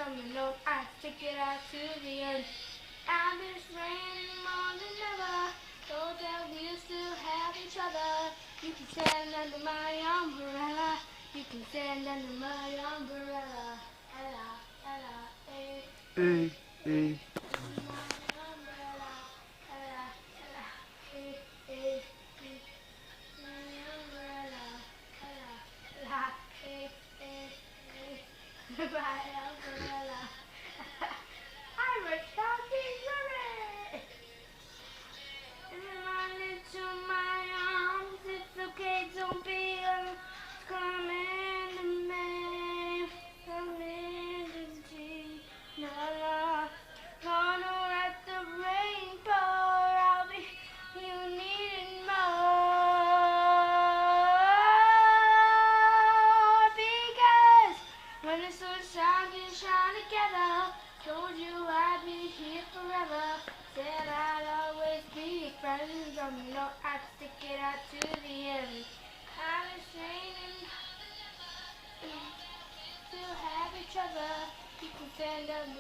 drum, you know I stick it out to the end. I'm just raining more than ever, so that we'll still have each other. You can stand under my umbrella. You can stand under my umbrella. Ella, Ella, eh, eh, eh. Under my umbrella. Ella, Ella, eh, eh, eh. My umbrella. Ella, Ella, eh, eh, eh. My umbrella. I'm a talking rabbit. And run into my arms. It's okay, don't be coming to me. Coming to me. No, no. Gonna let the rain pour. I'll be you needing more. Because when the sunshine can shine together, told you I'd be here forever. Said I'd always be a friend. You know I'd stick it out to the end. I'm ashamed to have each other. You can stand up